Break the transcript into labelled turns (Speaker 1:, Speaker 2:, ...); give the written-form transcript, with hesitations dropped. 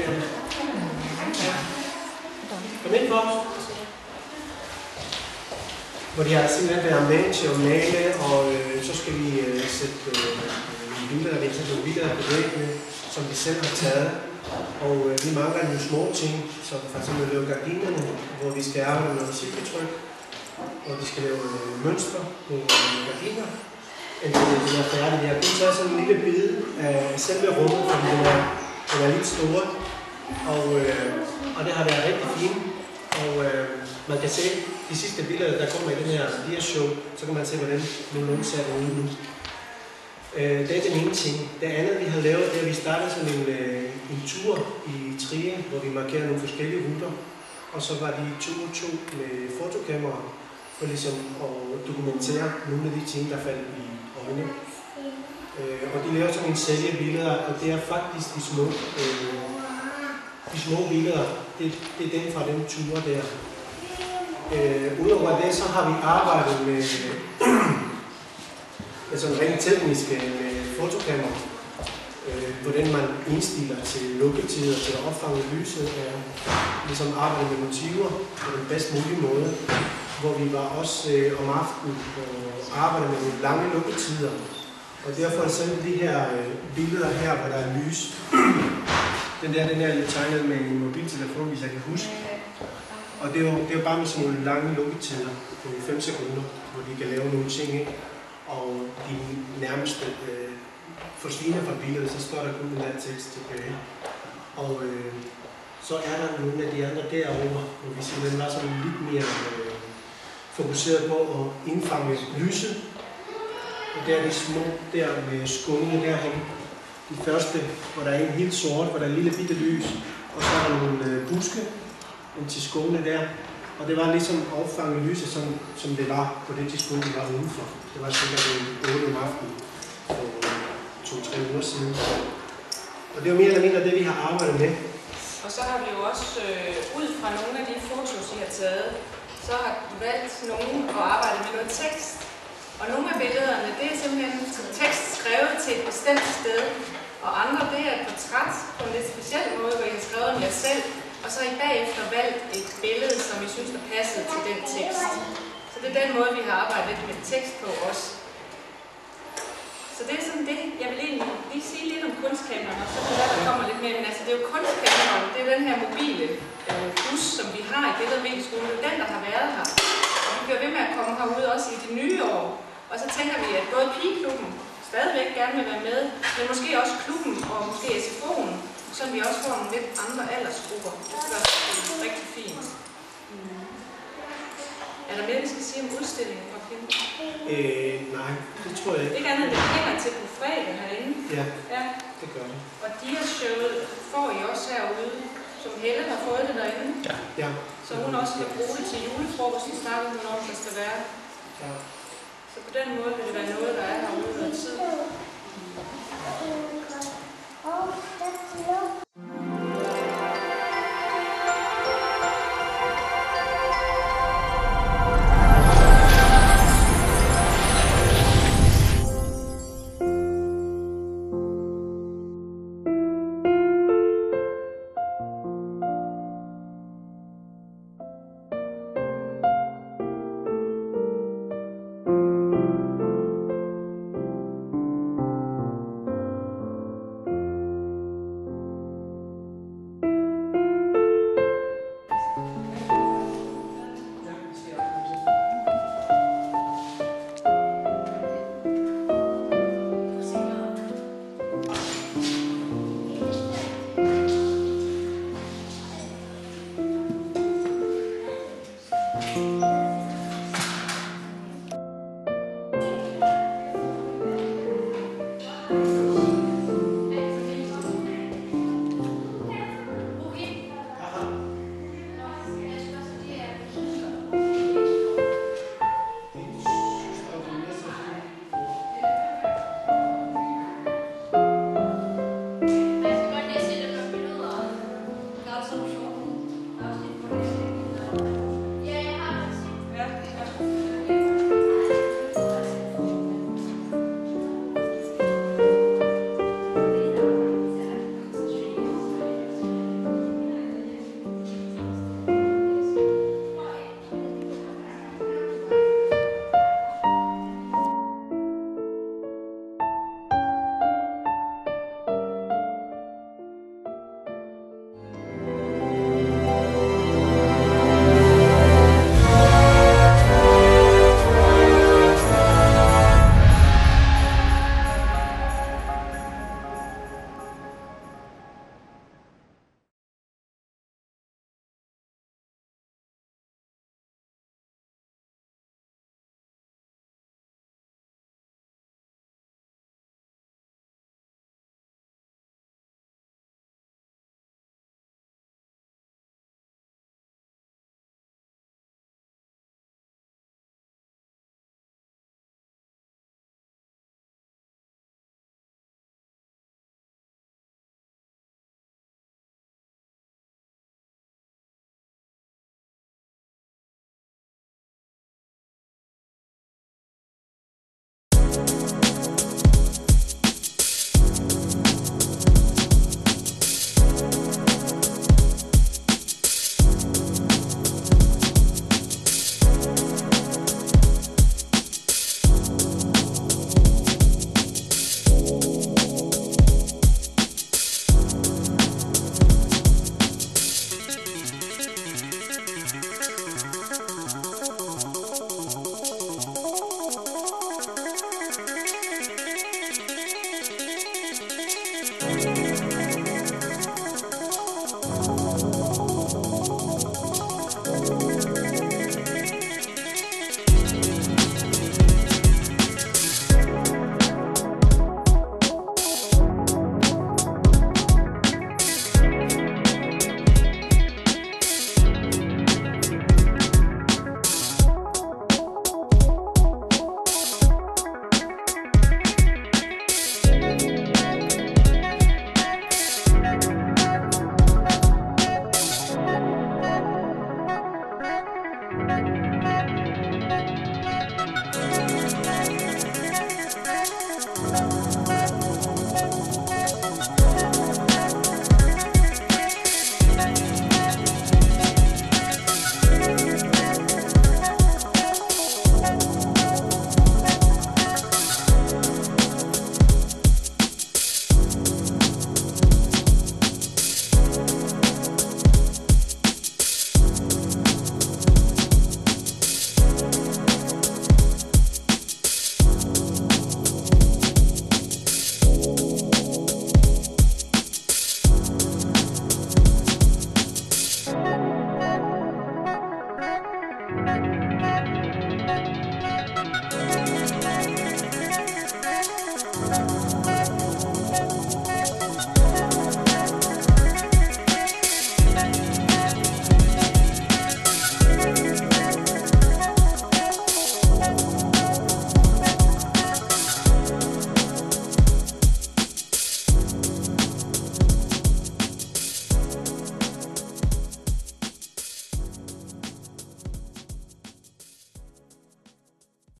Speaker 1: efterfølgende. Kom ind for. Hvor de har simpelthen været med til at male, og så skal vi sætte nogle billeder, vi har sat nogle billeder på væggene, som de selv har taget. Og vi mangler nogle små ting, som for eksempel lave gardinerne, hvor vi skal arbejde med noget silketryk, og de skal lave mønstre på gardiner. Indtil den er færdig. Jeg har kun taget sådan en lille bid af selve rummet, fordi den er lidt store, og det har været rigtig fint. Og man kan se de sidste billeder, der kommer i den her dia-show, så kan man se, hvordan nogen ser det ud nu. Det er den ene ting. Det andet, vi har lavet, det er, at vi startede sådan en tur i Trier, hvor vi markerer nogle forskellige ruter. Og så var de to med fotokamera, for ligesom at dokumentere nogle af de ting, der faldt i øjnene. Og de laver sådan en serie billeder, og det er faktisk de små billeder. Det er den fra den tur der. Udover det, så har vi arbejdet med sådan rent tekniske med fotokamera. Hvordan man indstiller til lukketider, til at opfange lyset, og ligesom arbejde med motiver på den bedst mulige måde. Hvor vi var også om aftenen og arbejde med nogle lange lukketider. Og derfor er sådan de her billeder her, hvor der er lys. Den er tegnet med en mobiltelefon, hvis jeg kan huske. Og det er jo bare med sådan nogle lange lukketider på 5 sekunder, hvor de kan lave nogle ting, ikke? Og de nærmeste forsvinder fra billedet, så står der kun den der tekst tilbage. Og så er der nogle af de andre derovre, hvor vi simpelthen var sådan lidt mere fokuseret på at indfange lyset. Og der er de små der med skålene derhen. De første, hvor der er en helt sort, hvor der er en lille bitte lys, og så er der nogle buske til skålene der. Og det var ligesom at opfange lyset, som det var på det tidspunkt, vi var udenfor. Det var sikkert 8 om aftenen for 2-3 uger siden. Og det er jo mere eller mindre det, vi har arbejdet med.
Speaker 2: Og så har vi jo også, ud fra nogle af de fotos, I har taget, så har I valgt nogen at arbejde med noget tekst. Og nogle af billederne, det er simpelthen tekst skrevet til et bestemt sted. Og andre, det er et portræt på en lidt speciel måde, hvor I har skrevet om jer selv. Og så har I bagefter valgt et billede, som I synes er passet til den tekst. Så det er den måde, vi har arbejdet lidt med tekst på også. Så det er sådan det. Jeg vil egentlig lige sige lidt om kunstkameraet, og så kan der kommer lidt mere. Men altså, det er jo kunstkameraet, det er den her mobile bus, som vi har i Billedmedieskolen. Det er den, der har været her. Og vi bliver ved med at komme herude også i det nye år. Og så tænker vi, at både pigeklubben stadigvæk gerne vil være med, men måske også klubben og måske SFO'en, så vi også får nogle lidt andre aldersgrupper. Det skal være rigtig fint. Er der mere, vi skal sige om udstillingen fra Kim?
Speaker 1: Nej, det tror jeg ikke.
Speaker 2: Ikke andet, det hænger til på fredag herinde.
Speaker 1: Ja, det gør det.
Speaker 2: Og dia-showet får I også herude, som Helle har fået det derinde.
Speaker 1: Ja.
Speaker 2: Så hun også kan bruge det til julefrokosten, snakker hun om, der skal være.
Speaker 1: Ja.
Speaker 2: Så på den måde vil det være noget, der er herude noget tid.